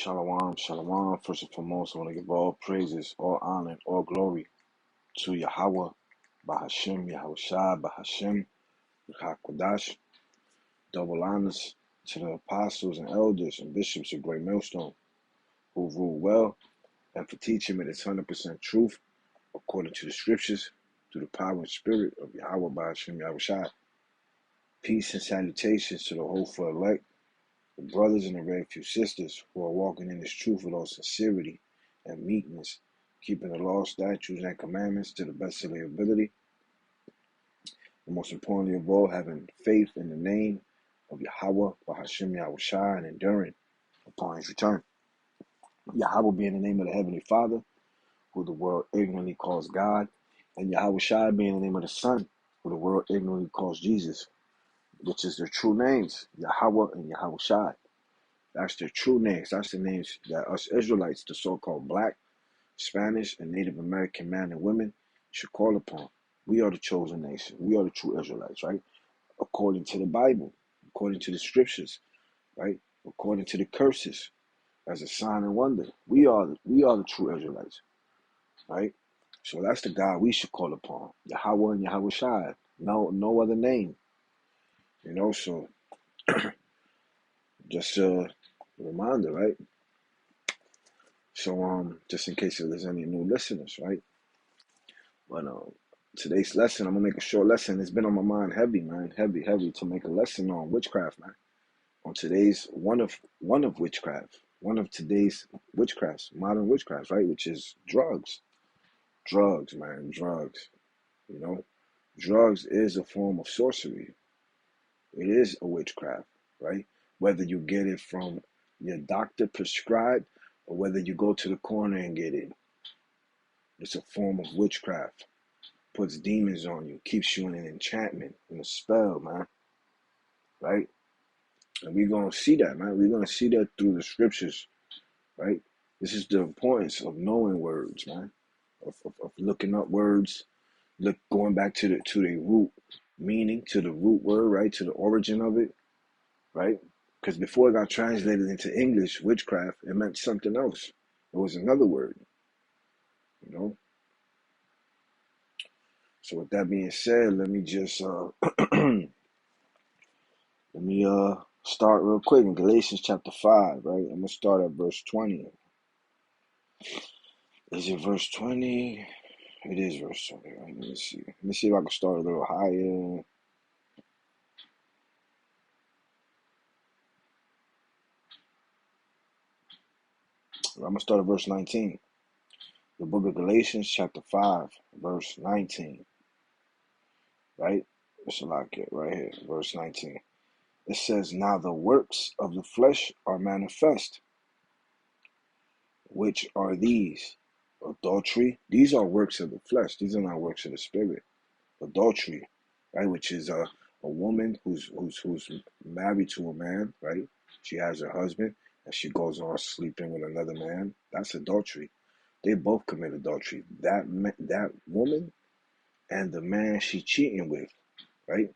Shalom, shalom. First and foremost, I want to give all praises, all honor, and all glory to Yahweh, Bahashem, Yahushua, Bahashem, Hakodash. Double honors to the apostles and elders and bishops of Great Millstone who rule well and for teaching me this 100% truth according to the scriptures through the power and spirit of Yahweh, Bahashem, Yahushua. Peace and salutations to the hopeful elect, the brothers and the very few sisters who are walking in this truth with all sincerity and meekness, keeping the law, statutes, and commandments to the best of their ability, and most importantly of all, having faith in the name of Yahweh, Bahashem Yahushua, and enduring upon his return. Yahweh being the name of the Heavenly Father, who the world ignorantly calls God, and Yahushua being the name of the Son, who the world ignorantly calls Jesus, which is their true names, Yahweh and Yahushua. That's their true names. That's the names that us Israelites, the so-called Black, Spanish, and Native American men and women should call upon. We are the chosen nation. We are the true Israelites, right? According to the Bible, according to the scriptures, right? According to the curses, as a sign and wonder. We are the true Israelites, right? So that's the God we should call upon. Yahweh and Yahushua. No other name. So just a reminder, right? So just in case there's any new listeners, right? But today's lesson, I'm gonna make a short lesson. It's been on my mind heavy, man, heavy to make a lesson on witchcraft, man. On today's one of witchcraft, one of today's witchcrafts, modern witchcrafts, right? Which is drugs, man, drugs. Drugs is a form of sorcery. It is a witchcraft, right? Whether you get it from your doctor prescribed or whether you go to the corner and get it, it's a form of witchcraft. Puts demons on you, keeps you in an enchantment, in a spell, man. Right? And we're going to see that, man. We're going to see that through the scriptures, right? This is the importance of knowing words, man. Of looking up words, going back to the root meaning, to the root word, right? To the origin of it, right? Because before it got translated into English, witchcraft, it meant something else. It was another word, So with that being said, let me just start real quick in Galatians chapter 5, right? I'm gonna start at verse 20. Is it verse 20? It is verse 20, right? Let me see. Let me see if I can start a little higher. I'm gonna start at verse 19. The book of Galatians chapter 5, verse 19. Right? It's a lot right here, verse 19. It says, "Now the works of the flesh are manifest, which are these: adultery." These are works of the flesh. These are not works of the spirit. Adultery, right? Which is a woman who's married to a man, right? She has her husband and she goes on sleeping with another man. That's adultery. They both commit adultery. That woman and the man she cheating with, right?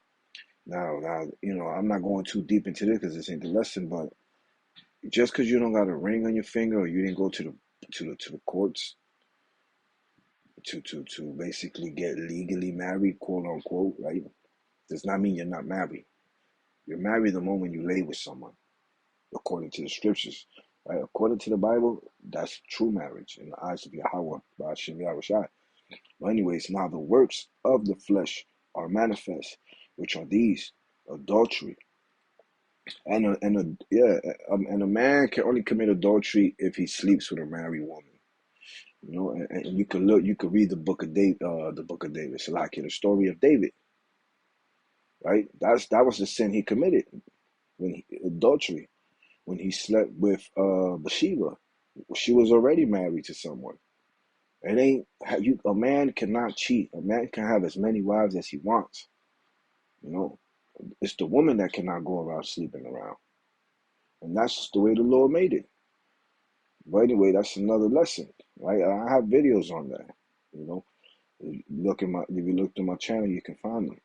Now, I'm not going too deep into this because this ain't the lesson, but just because you don't got a ring on your finger or you didn't go to the courts to basically get legally married, quote unquote, right? Does not mean you're not married. You're married the moment you lay with someone, according to the scriptures, right? According to the Bible, that's true marriage in the eyes of Yahweh, Ba'ashem Yahushua. But anyways, now the works of the flesh are manifest, which are these: adultery, and a man can only commit adultery if he sleeps with a married woman. And you could read the book of David, the story of David, right? That was the sin he committed adultery, when he slept with Bathsheba. She was already married to someone. A man cannot cheat. A man can have as many wives as he wants. It's the woman that cannot go around sleeping around, and that's just the way the Lord made it. But anyway, that's another lesson, right? I have videos on that. If you look through my channel, you can find them.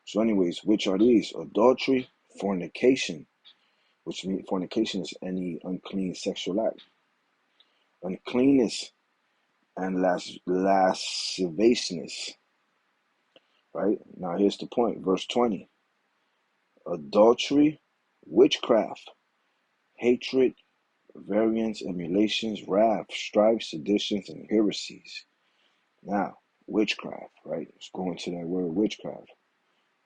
So anyways, which are these? Adultery, fornication, which means fornication is any unclean sexual act. Uncleanness and lasciviousness. Right? Now here's the point. Verse 20. Adultery, witchcraft, hatred, variance, emulations, wrath, strife, seditions, and heresies. Now, witchcraft, right? Let's go into that word witchcraft.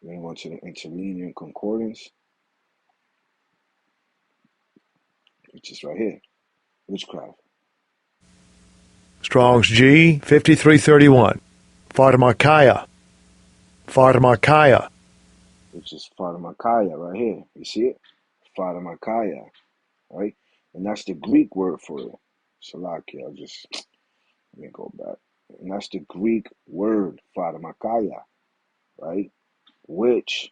We're going to go to the interlinear concordance, which is right here. Witchcraft. Strong's G 5331. Pharmakia. Pharmakia. Which is pharmakia right here. You see it? Pharmakia, right? And that's the Greek word for it. Salakia, let me go back. And that's the Greek word, pharmakia, right? Which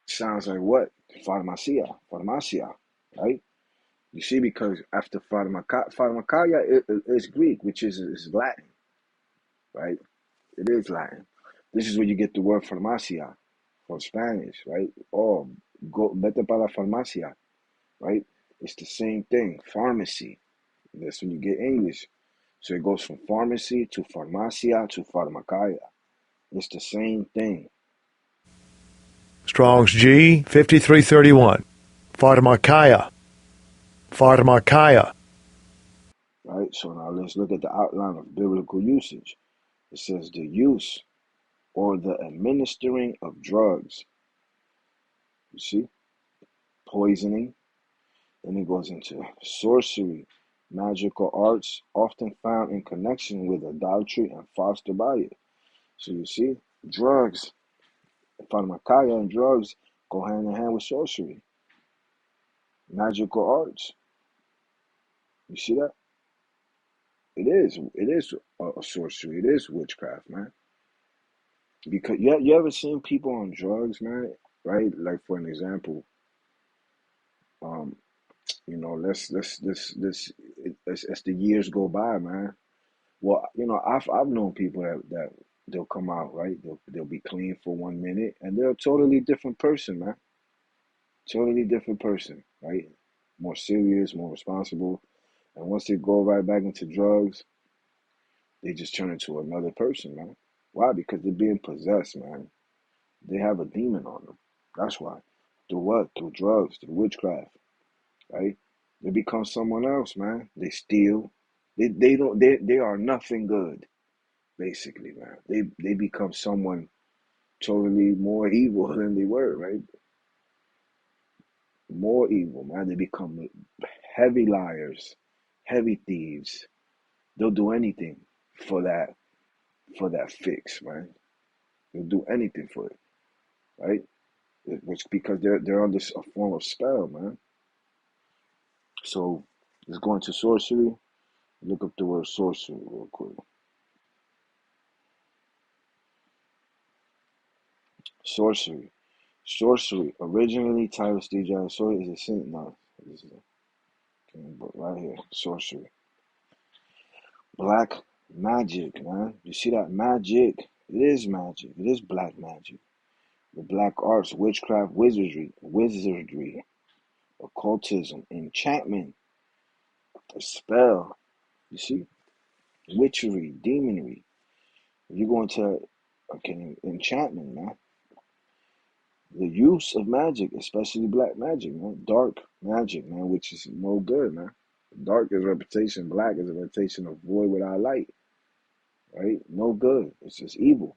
sounds like what? Pharmacia, right? You see, because after pharmakia is Greek, which is Latin, right? It is Latin. This is where you get the word farmacia from Spanish, right? Oh, vete para la farmacia, right? It's the same thing, pharmacy. That's when you get English. So it goes from pharmacy to farmacia to pharmakia. It's the same thing. Strong's G 5331. Pharmakia. Pharmakia. Right? So now let's look at the outline of biblical usage. It says the use or the administering of drugs. You see? Poisoning. Then it goes into sorcery, magical arts, often found in connection with adultery and fostered by it. So you see, drugs, pharmakia and drugs go hand in hand with sorcery, magical arts. You see that? It is a sorcery. It is witchcraft, man. Because you ever seen people on drugs, man? Right? Like for an example, um, as the years go by, man. Well, I've known people that they'll come out, right? They'll be clean for 1 minute and they're a totally different person, man. Totally different person, right? More serious, more responsible. And once they go right back into drugs, they just turn into another person, man. Why? Because they're being possessed, man. They have a demon on them. That's why. Through what? Through drugs, through witchcraft, right? They become someone else, man. They steal. They are nothing good, basically, man. They become someone totally more evil than they were, right? More evil, man. They become heavy liars, heavy thieves. They'll do anything for that fix, man. They'll do anything for it, right? Which because they're under a form of spell, man. So let's go into sorcery. Look up the word sorcery real quick. Sorcery. Sorcery. Originally titled Steve Jobs. Sorcery is a sin. No, this is a book right here. Sorcery. Black magic, man. You see that magic? It is magic. It is black magic. The black arts, witchcraft, wizardry, occultism, enchantment, a spell. You see? Witchery, demonry. You go into enchantment, man. The use of magic, especially black magic, man. Dark magic, man, which is no good, man. Dark is reputation, black is a reputation of void without light, right? No good. It's just evil,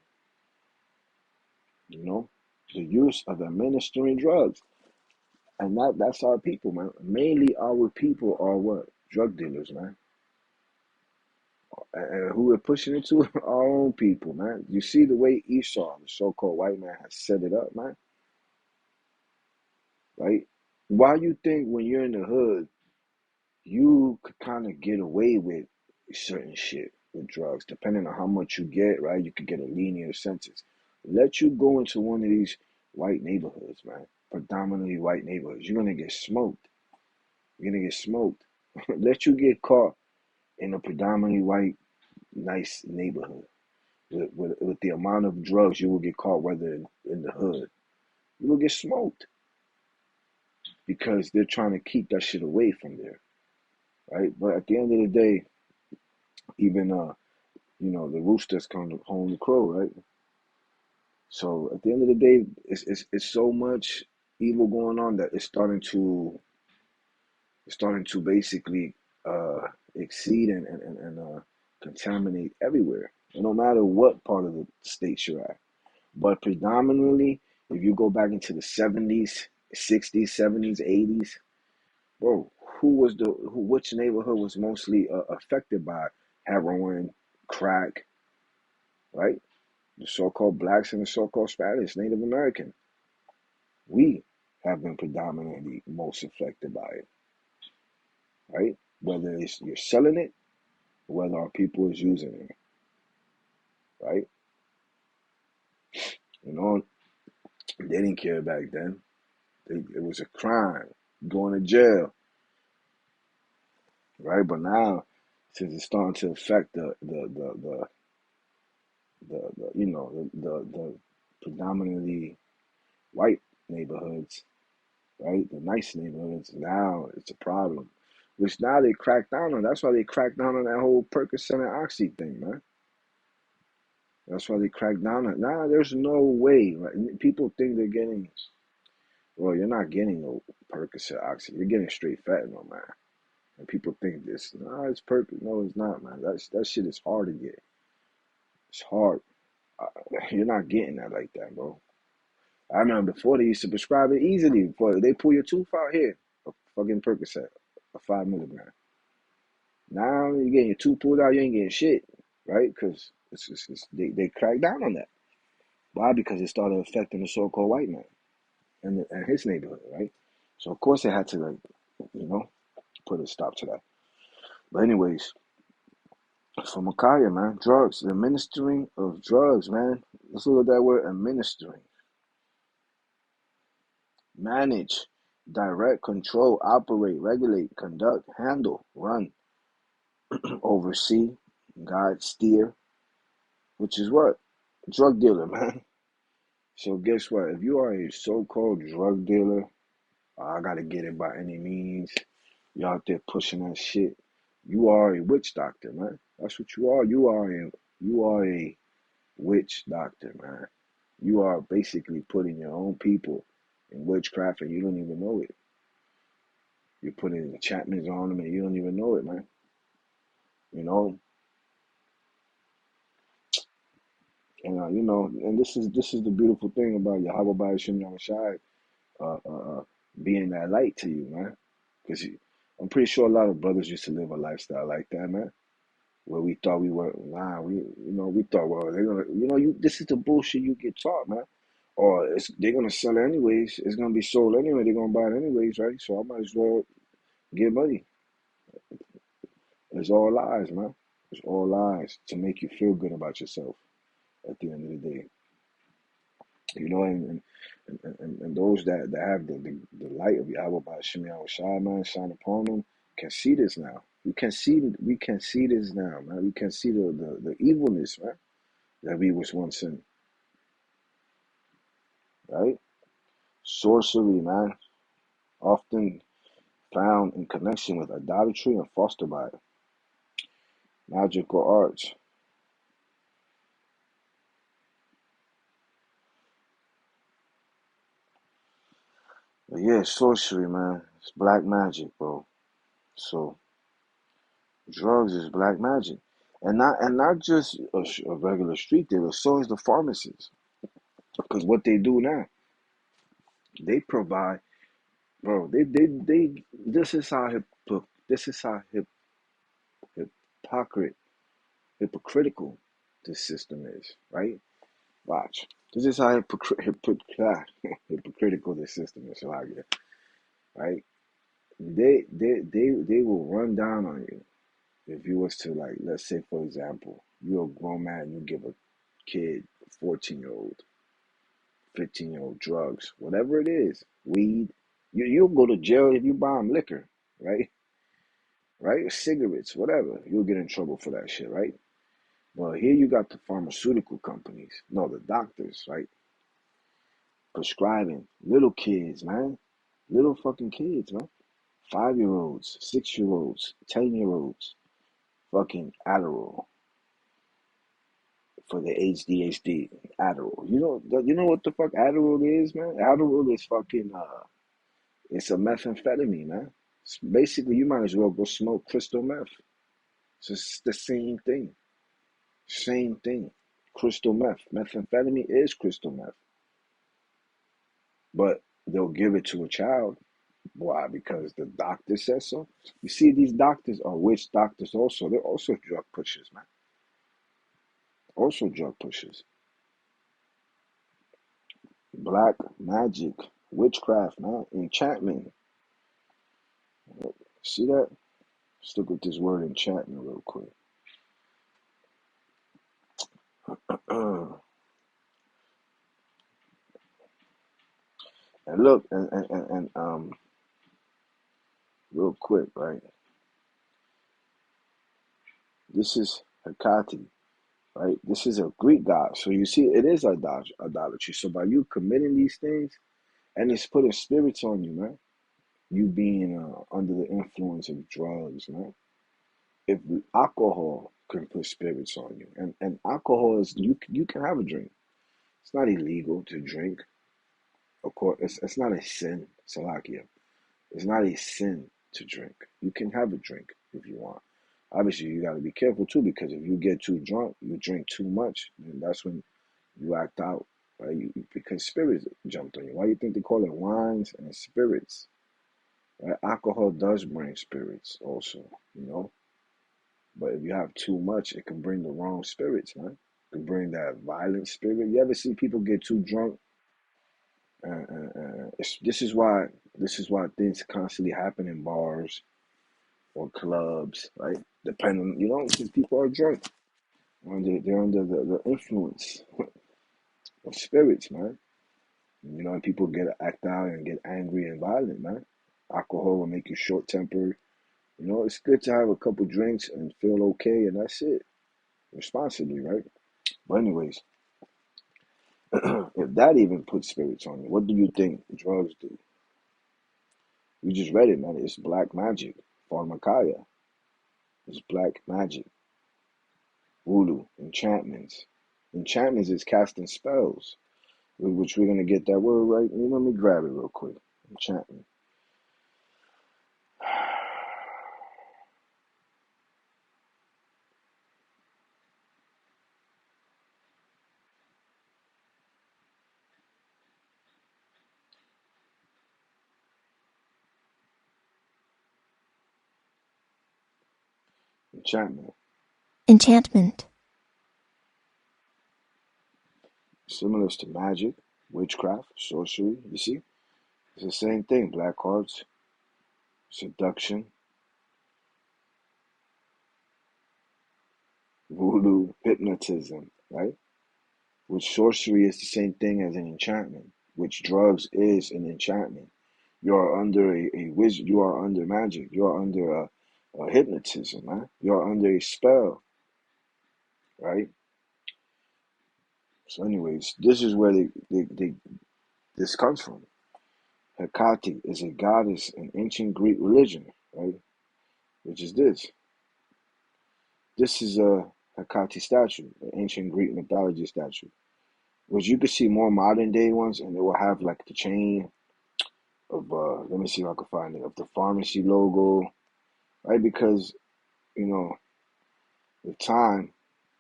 you know? The use of administering drugs. And that's our people, man. Mainly our people are what? Drug dealers, man. And who we're pushing it to? Our own people, man. You see the way Esau, the so-called white man, has set it up, man, right? Why you think when you're in the hood, you could kind of get away with certain shit with drugs, depending on how much you get, right? You could get a lenient sentence. Let you go into one of these white neighborhoods, man, predominantly white neighborhoods. You're gonna get smoked. You're gonna get smoked. Let you get caught in a predominantly white, nice neighborhood with the amount of drugs you will get caught, whether in the hood. You will get smoked because they're trying to keep that shit away from there, right? But at the end of the day, even the roosters come home to crow, right? So at the end of the day, it's so much evil going on that it's starting to basically exceed and contaminate everywhere, no matter what part of the states you're at. But predominantly, if you go back into the 70s, 60s, 70s, 80s, bro, which neighborhood was mostly affected by heroin, crack, right? The so-called blacks and the so-called Spanish, Native American. We have been predominantly most affected by it, right? Whether it's you're selling it, whether our people is using it, right? You know, they didn't care back then. It was a crime, going to jail, right? But now, since it's starting to affect the predominantly white neighborhoods, right? The nice neighborhoods, now it's a problem. Which now they crack down on. That's why they crack down on that whole Percocet and Oxy thing, man. That's why they crack down on. Nah, there's no way. Right? People think they're getting. Well, you're not getting no Percocet Oxy. You're getting straight fentanyl, man. And people think this. Nah, it's Percocet. No, it's not, man. That shit is hard to get. It's hard. Uh, you're not getting that like that, bro. I remember before they used to prescribe it easily. Before they pull your tooth out here, a fucking Percocet, a 5 milligram. Now you're getting your tooth pulled out, you ain't getting shit, right? Because they cracked down on that. Why? Because it started affecting the so-called white man and his neighborhood, right? So of course they had to you know, put a stop to that. But anyways, for Micaiah, man, drugs, the administering of drugs, man. Let's look at that word, administering. Manage, direct, control, operate, regulate, conduct, handle, run, oversee, guide, steer, which is what? Drug dealer, man. So guess what? If you are a so-called drug dealer, I gotta get it by any means. You out there pushing that shit. You are a witch doctor, man. That's what you are. You are a witch doctor, man. You are basically putting your own people in witchcraft and you don't even know it. You're putting enchantments on them and you don't even know it, man. You know, and this is the beautiful thing about Yahweh Ba'ashim Yahushai being that light to you, man. Because I'm pretty sure a lot of brothers used to live a lifestyle like that, man. Where we thought we were, nah, we thought, well, they're gonna, this is the bullshit you get taught, man. Or they're gonna sell it anyways. It's gonna be sold anyway. They're gonna buy it anyways, right? So I might as well get money. It's all lies, man. It's all lies to make you feel good about yourself at the end of the day. And those that have the light of Yahweh by Shemi Shai, man, shine upon them, can see this now. We can see this now, man. We can see the evilness, man, that we was once in, right? Sorcery, man, often found in connection with idolatry and fostered by magical arts. But yeah, sorcery, man. It's black magic, bro. So drugs is black magic. And not just a regular street dealer, so is the pharmacists. Because what they do now, they provide, bro. They. This is how hypocrite, hypocritical this system is, right? Watch. This is how hypocritical this system is. So I get, right? They will run down on you if you was to, like, let's say for example, you're a grown man, you give a kid, 14-year-old, 15-year-old drugs, whatever it is, weed. You'll go to jail if you buy them liquor, right? Right? Cigarettes, whatever. You'll get in trouble for that shit, right? Well, here you got the pharmaceutical companies, no, the doctors, right? prescribing little kids, man. Little fucking kids, man. 5-year-olds, 6-year-olds, 10-year-olds, fucking Adderall for the ADHD. Adderall. You know what the fuck Adderall is, man? Adderall is fucking it's a methamphetamine, man. It's basically, you might as well go smoke crystal meth. It's just the same thing. Same thing. Crystal meth. Methamphetamine is crystal meth. But they'll give it to a child. Why? Because the doctor says so. You see, these doctors are witch doctors also. They're also drug pushers, man. Also drug pushers. Black magic, witchcraft, man. Enchantment. See that? Let's look at this word enchantment real quick. And look, and real quick, right? This is Hecate, right? This is a Greek god. So you see, it is idolatry. So by you committing these things, and it's putting spirits on you, man. You being under the influence of drugs, man. If alcohol can put spirits on you, and alcohol is you can have a drink. It's not illegal to drink. Of course, it's not a sin, Salakia. It's not a sin to drink. You can have a drink if you want. Obviously, you got to be careful too, because if you get too drunk, you drink too much, then that's when you act out, right? Because spirits jumped on you. Why do you think they call it wines and spirits? Right? Alcohol does bring spirits also, you know. But if you have too much, it can bring the wrong spirits, man. It can bring that violent spirit. You ever see people get too drunk? This is why things constantly happen in bars or clubs, right? Depending, because people are drunk. They're under the influence of spirits, man. And people act out and get angry and violent, man. Alcohol will make you short tempered. It's good to have a couple drinks and feel okay, and that's it. Responsibly, right? But anyways, if that even puts spirits on you, what do you think drugs do? You just read it, man. It's black magic, pharmakeia. It's black magic, voodoo, enchantments. Enchantments is casting spells, which we're gonna get that word right. Let me grab it real quick. Enchantment. Enchantment. Enchantment. Similar to magic, witchcraft, sorcery. You see, it's the same thing. Black arts, seduction, voodoo, hypnotism, right? Which sorcery is the same thing as an enchantment, which drugs is an enchantment. You are under a wizard, you are under magic, you are under a hypnotism, man. You are under a spell, right? So, anyways, this is where this comes from. Hecate is a goddess in ancient Greek religion, right? Which is this. This is a Hecate statue, an ancient Greek mythology statue, which you could see more modern day ones, and they will have like the chain of let me see if I can find it, of the pharmacy logo, right? Because you know with time,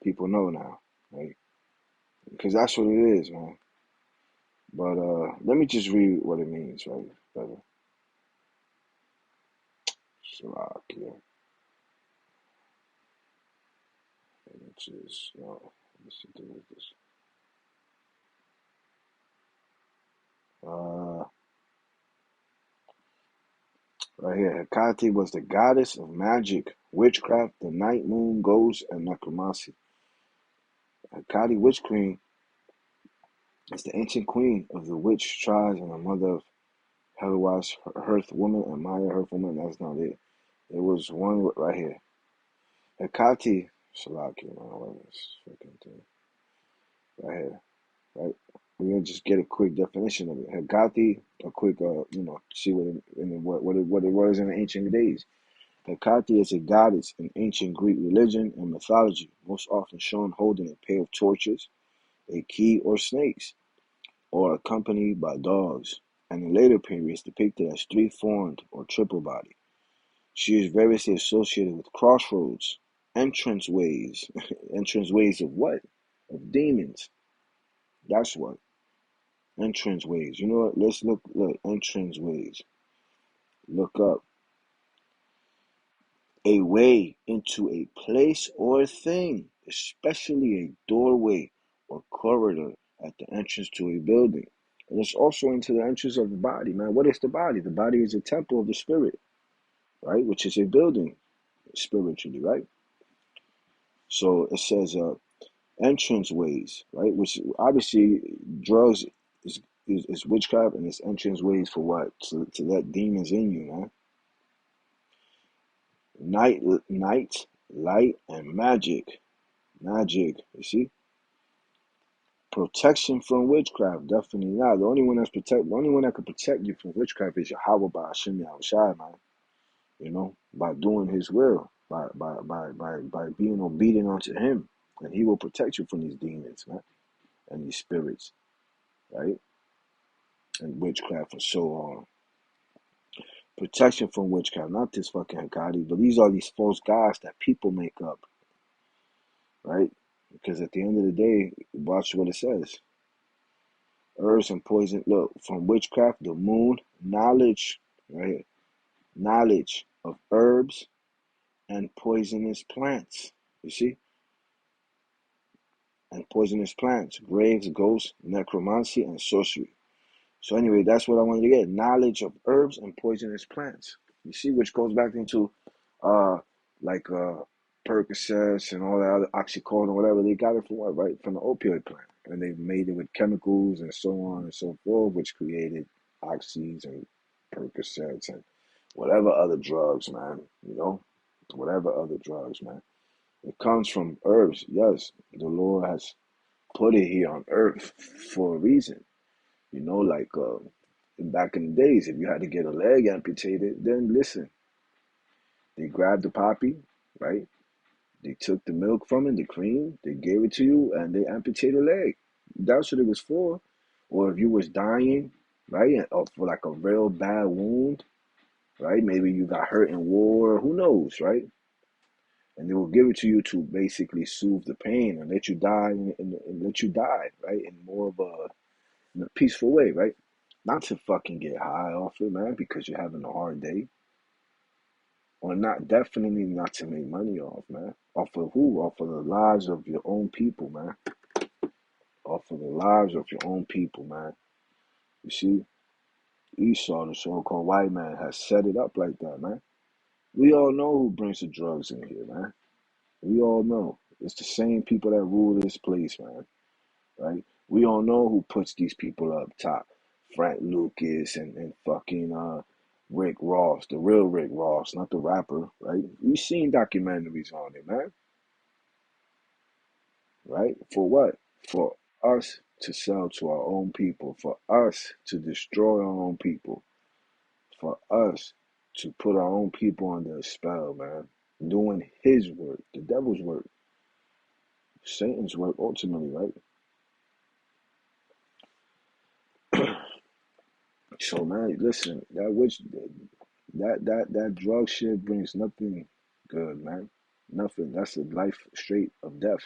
people know now, right? Because that's what it is, man. But let me just read what it means, right, brother? Slovakia, which is let's see what this. Uh, right here, Hecate was the goddess of magic, witchcraft, the night moon, ghosts, and necromancy. Hecate, witch queen, is the ancient queen of the witch tribes and the mother of Helwash, Hearth woman, and Maya, Hearth woman. That's not it. It was one right here. Hecate, Shalaki, man, what is this freaking thing? Right here, right? We're gonna just get a quick definition of it. Hekati, a quick, see what it was in the ancient days. Hekate is a goddess in ancient Greek religion and mythology, most often shown holding a pair of torches, a key, or snakes, or accompanied by dogs, and in later periods depicted as three-formed or triple-bodied. She is variously associated with crossroads, entranceways. Entranceways of what? Of demons. That's what. Entranceways. You know what? Let's look, entranceways. Look up. A way into a place or thing, especially a doorway or corridor at the entrance to a building. And it's also into the entrance of the body, man. What is the body? The body is a temple of the spirit, right? Which is a building spiritually, right? So it says entrance ways, right? Which obviously drugs is witchcraft, and it's entrance ways for what? To let demons in you, man. Night, light, and magic. Magic, you see? Protection from witchcraft, definitely not. The only one that could protect you from witchcraft is Yahweh by Hashem Yahushai, man. You know, by doing his will, by being obedient unto him. And he will protect you from these demons, man, and these spirits, right? And witchcraft and so on. Protection from witchcraft, not this fucking Haggadah, but these are these false gods that people make up, right? Because at the end of the day, watch what it says. Herbs and poison. Look, from witchcraft, the moon, knowledge, right? Knowledge of herbs and poisonous plants. You see? And poisonous plants, graves, ghosts, necromancy, and sorcery. So anyway, that's what I wanted to get. Knowledge of herbs and poisonous plants. You see, which goes back into uh like Percocets and all that other oxycodone or whatever. They got it from what, right? From the opioid plant. And they made it with chemicals and so on and so forth, which created oxys and Percocets and whatever other drugs, man. You know? Whatever other drugs, man. It comes from herbs. Yes, the Lord has put it here on earth for a reason. You know, like back in the days, if you had to get a leg amputated, then listen, they grabbed the poppy, right? They took the milk from it, the cream, they gave it to you, and they amputated a leg. That's what it was for. Or if you was dying, right, or for like a real bad wound, right? Maybe you got hurt in war, who knows, right? And they will give it to you to basically soothe the pain and let you die and let you die, right? In more of in a peaceful way, right? Not to fucking get high off it, man, because you're having a hard day. Or not, definitely not to make money off, man. Off of who? Off of the lives of your own people, man. Off of the lives of your own people, man. You see, Esau, the so-called white man, has set it up like that, man. We all know who brings the drugs in here, man. We all know. It's the same people that rule this place, man. Right? We all know who puts these people up top. Frank Lucas and fucking Rick Ross, the real Rick Ross, not the rapper, right? We've seen documentaries on it, man. Right? For what? For us to sell to our own people, for us to destroy our own people, for us to put our own people under a spell, man. Doing his work, the devil's work, Satan's work ultimately, right? So man, listen, that drug shit brings nothing good, man. Nothing. That's a life straight of death.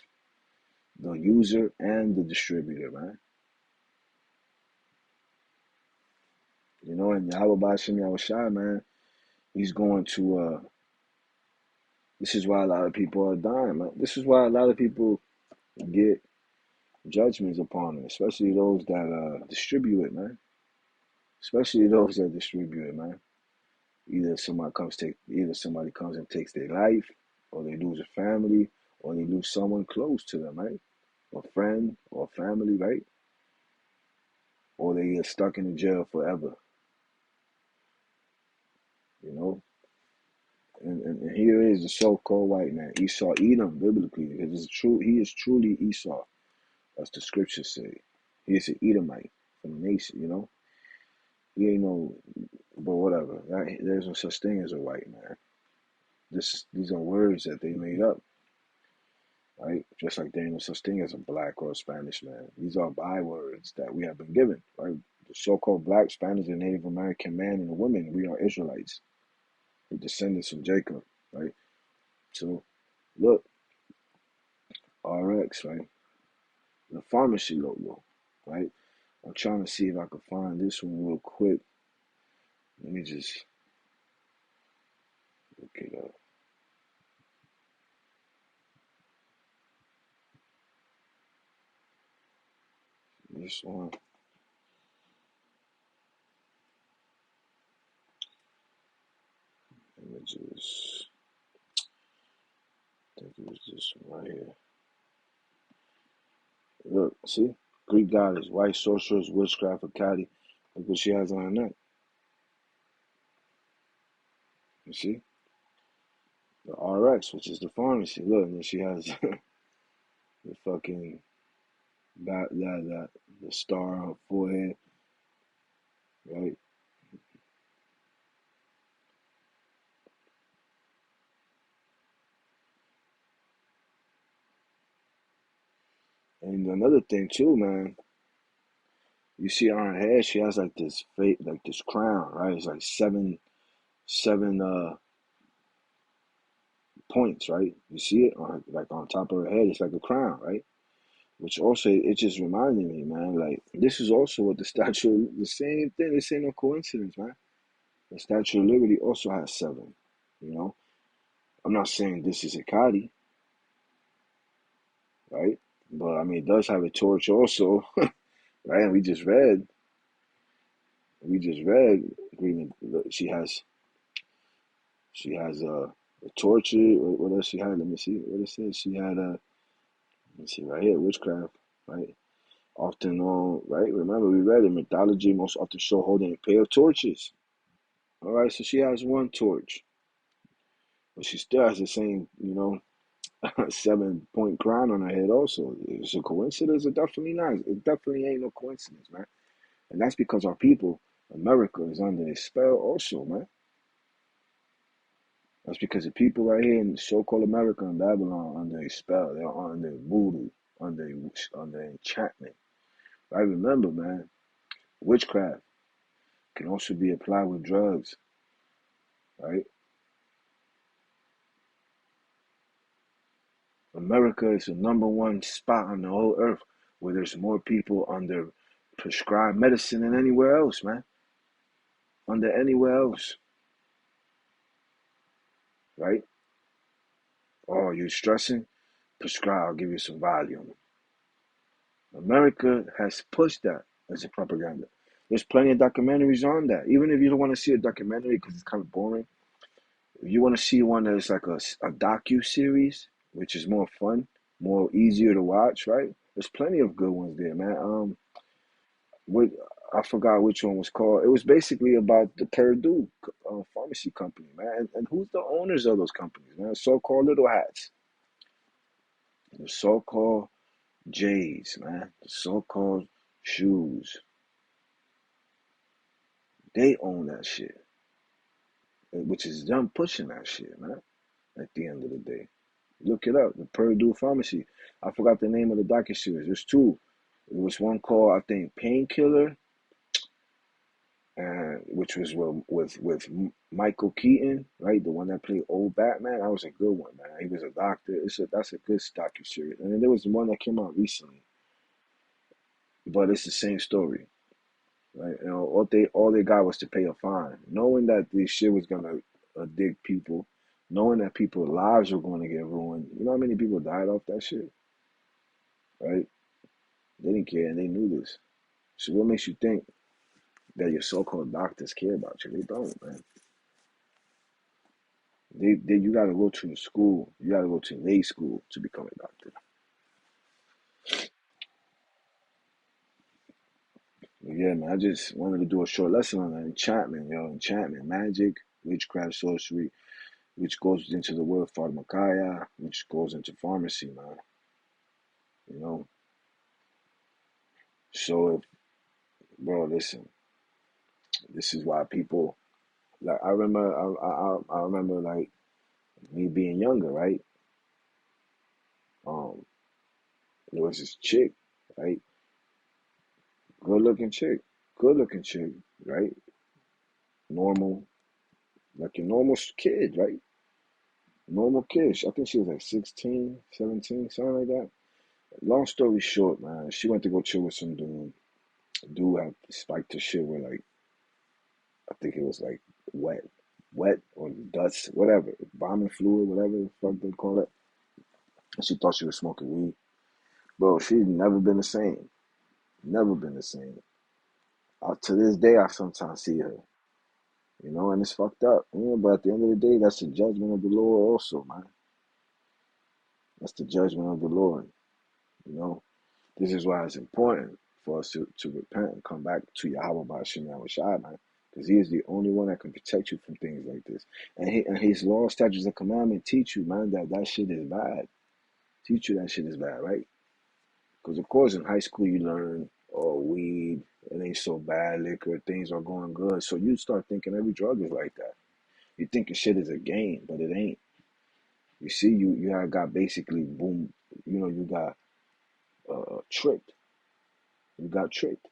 The user and the distributor, man. You know, and Yahweh Bashim Yahushai, man, he's going to this is why a lot of people are dying, man. This is why a lot of people get judgments upon them, especially those that distribute it, man. Especially those that distribute it, man. Either somebody comes and takes their life, or they lose a family, or they lose someone close to them, right? A friend or family, right? Or they get stuck in the jail forever, you know? And here is the so-called white man, Esau Edom, biblically, because it's true. He is truly Esau, as the scriptures say. He's an Edomite from the nation, you know. He ain't no, but whatever. There's no such thing as a white man. These are words that they made up, right? Just like there ain't no such thing as a black or a Spanish man. These are bywords that we have been given, right? The so-called black, Spanish, and Native American man and women, we are Israelites. We're descendants from Jacob, right? So, look, RX, right? The pharmacy logo, right? I'm trying to see if I can find this one real quick. Let me just look it up. This one, images. I think it was this one right here. Look, see? Greek goddess, white sorceress, witchcraft, Akkadi. Look what she has on her neck. You see? The RX, which is the pharmacy. Look, and then she has the fucking the star on her forehead, right? And another thing too, man, you see on her head, she has like this like this crown, right? It's like seven points, right? You see it on like on top of her head, it's like a crown, right? Which also it just reminded me, man, like this is also what the statue, the same thing. This ain't no coincidence, man. The Statue of Liberty also has seven. You know, I'm not saying this is a Akadi, right? But I mean, it does have a torch also, right? And we just read agreement. She has a torch. What else she had? Let me see. What it says. She had a. Let me see right here. Witchcraft, right? Often known, right? Remember we read in mythology, most often show holding a pair of torches. All right, so she has one torch, but she still has the same, 7 point crown on her head. Also, it's a coincidence. It definitely not. It definitely ain't no coincidence, man. And that's because our people, America, is under a spell. Also, man. That's because the people right here in so-called America and Babylon are under a spell. They're under voodoo, under enchantment. Right? Remember, man. Witchcraft can also be applied with drugs. Right? America is the number one spot on the whole earth where there's more people under prescribed medicine than anywhere else, man. Under anywhere else, right? Oh, you stressing? Prescribe, I'll give you some Valium. America has pushed that as a propaganda. There's plenty of documentaries on that. Even if you don't want to see a documentary because it's kind of boring, if you want to see one that's like a docu-series, which is more fun, more easier to watch, right? There's plenty of good ones there, man. What I forgot which one was called. It was basically about the Purdue pharmacy company, man. And who's the owners of those companies, man? So-called little hats, the so-called J's, man. The so-called shoes. They own that shit, which is them pushing that shit, man. At the end of the day, look it up. The Purdue pharmacy. I forgot the name of the docu-series. There's two. It was one called, I think, Painkiller, and which was with Michael Keaton, right? The one that played old Batman. That was a good one, man. He was a doctor. That's a good docu series. And then there was the one that came out recently, but it's the same story, right? You know, all they got was to pay a fine, knowing that this shit was gonna addict people, knowing that people's lives were going to get ruined. You know how many people died off that shit, right? They didn't care, and they knew this. So what makes you think that your so-called doctors care about you? They don't, man. You gotta go to school. You gotta go to lay school to become a doctor. But yeah, man, I just wanted to do a short lesson on that enchantment, enchantment, magic, witchcraft, sorcery, which goes into the word pharmakeia, which goes into pharmacy, man. You know, So if, bro, listen, this is why people like I remember like me being younger, right? Um, there was this chick, right? Good looking chick, right? Normal, like a normal kid, right? Normal kid. I think she was like 16, 17, something like that. Long story short, man, she went to go chill with some dude. Dude had spiked her shit with like, I think it was like wet, wet or dust, whatever, bombing fluid, whatever the fuck they call it. And she thought she was smoking weed. Bro, she's never been the same. Never been the same. To this day, I sometimes see her, and it's fucked up. But at the end of the day, that's the judgment of the Lord also, man. That's the judgment of the Lord, you know. This is why it's important for us to repent and come back to Yahweh by Hashem Yahushua, man. Because he is the only one that can protect you from things like this. And his law, statutes, and commandment teach you, man, that shit is bad. Teach you that shit is bad, right? Because, of course, in high school you learn, oh, weed, it ain't so bad, liquor, things are going good. So you start thinking every drug is like that. You think shit is a game, but it ain't. You see, you have got basically, boom, you got tricked. You got tricked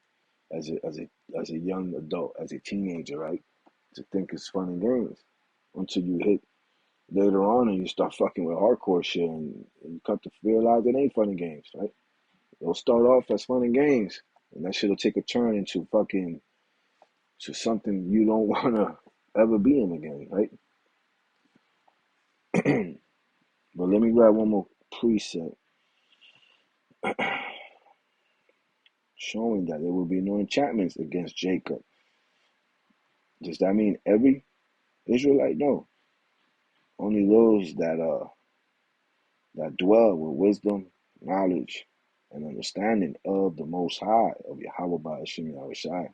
as a young adult, as a teenager, right? To think it's fun and games until you hit later on and you start fucking with hardcore shit and you come to realize it ain't fun and games, right? It'll start off as fun and games and that shit'll take a turn into fucking to something you don't wanna ever be in again, right? But let me grab one more preset showing that there will be no enchantments against Jacob. Does that mean every Israelite? No. Only those that dwell with wisdom, knowledge, and understanding of the Most High, of Yahweh by Hashem Yahushai.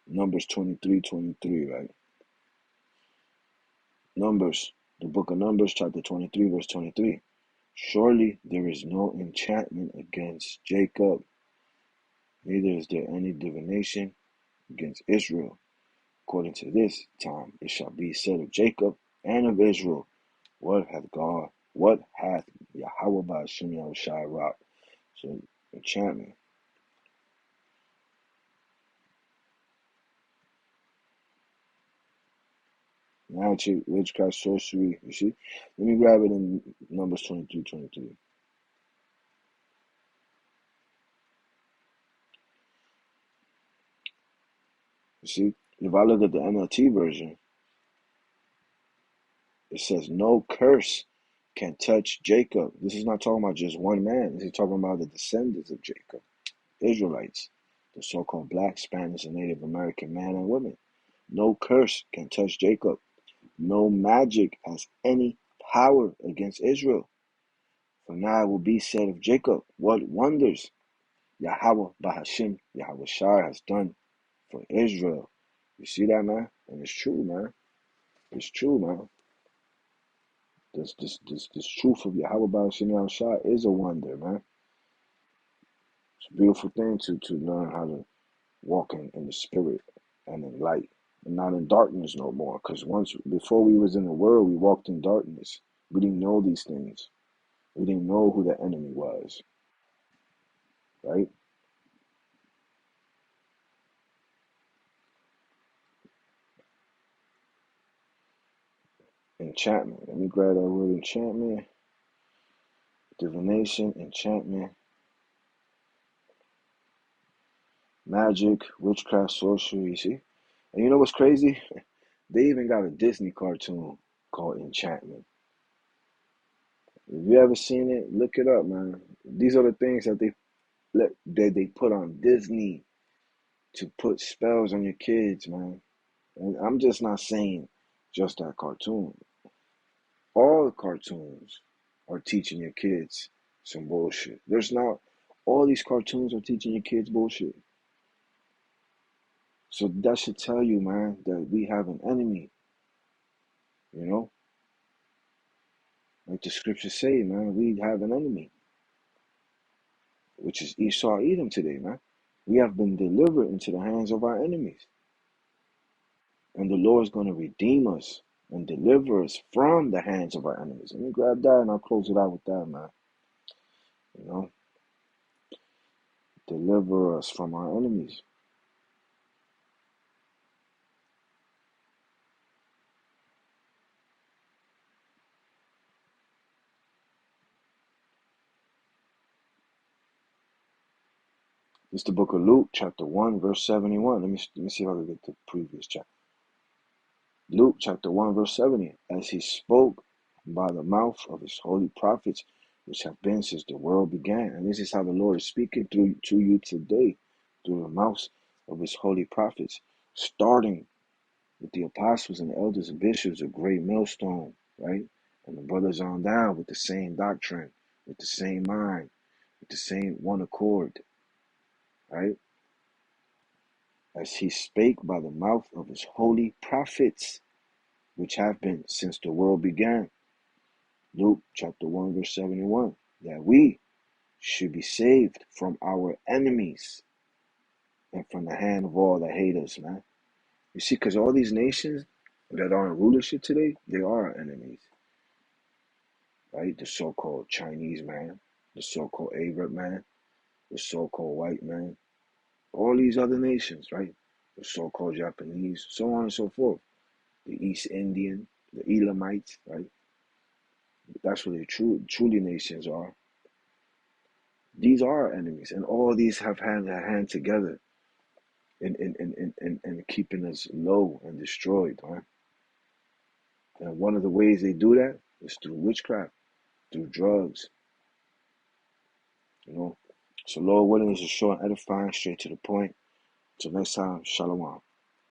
Numbers 23:23, right? Numbers, the book of Numbers, chapter 23, verse 23. Surely there is no enchantment against Jacob, neither is there any divination against Israel. According to this time, it shall be said of Jacob and of Israel, what hath Yahweh by Hashem Yahushai wrought? So, enchantment. Magic, witchcraft, sorcery. You see? Let me grab it in Numbers 23:23. You see? If I look at the NLT version, it says, no curse can touch Jacob. This is not talking about just one man. This is talking about the descendants of Jacob, Israelites, the so-called black, Spanish, and Native American men and women. No curse can touch Jacob. No magic has any power against Israel. For now it will be said of Jacob, what wonders Yahweh Bahashim, Yahweh Shai has done for Israel. You see that, man? And it's true, man. It's true, man. This truth of Yahweh Bahashim, Yahweh Shai is a wonder, man. It's a beautiful thing to learn how to walk in the spirit and in light and not in darkness no more. Because before we was in the world, we walked in darkness. We didn't know these things. We didn't know who the enemy was, right? Enchantment. Let me grab that word enchantment. Divination, enchantment, magic, witchcraft, sorcery, you see? And you know what's crazy? They even got a Disney cartoon called Enchantment. If you ever seen it, look it up, man. These are the things that they put on Disney to put spells on your kids, man. And I'm just not saying just that cartoon. All the cartoons are teaching your kids some bullshit. All these cartoons are teaching your kids bullshit. So that should tell you, man, that we have an enemy, you know? Like the scriptures say, man, we have an enemy. which is Esau Edom today, man. We have been delivered into the hands of our enemies. And the Lord is going to redeem us and deliver us from the hands of our enemies. Let me grab that and I'll close it out with that, man. You know, deliver us from our enemies. It's the book of Luke, chapter 1, verse 71. Let me see if I can get the previous chapter. Luke, chapter 1, verse 70. As he spoke by the mouth of his holy prophets, which have been since the world began. And this is how the Lord is speaking to you today, through the mouths of his holy prophets, starting with the apostles and the elders and bishops, a great millstone, right? And the brothers on down with the same doctrine, with the same mind, with the same one accord, right? As he spake by the mouth of his holy prophets, which have been since the world began. Luke chapter 1, verse 71, that we should be saved from our enemies and from the hand of all that hate us, man. You see, because all these nations that are in rulership today, they are our enemies, right? The so-called Chinese man, the so-called Arab man, the so-called white man, all these other nations, right? The so-called Japanese, so on and so forth. The East Indian, the Elamites, right? That's what they truly nations are. These are our enemies, and all these have had a hand together in keeping us low and destroyed, right? And one of the ways they do that is through witchcraft, through drugs, you know. So Lord willing, is a short, edifying, straight to the point. Till next time, shalom.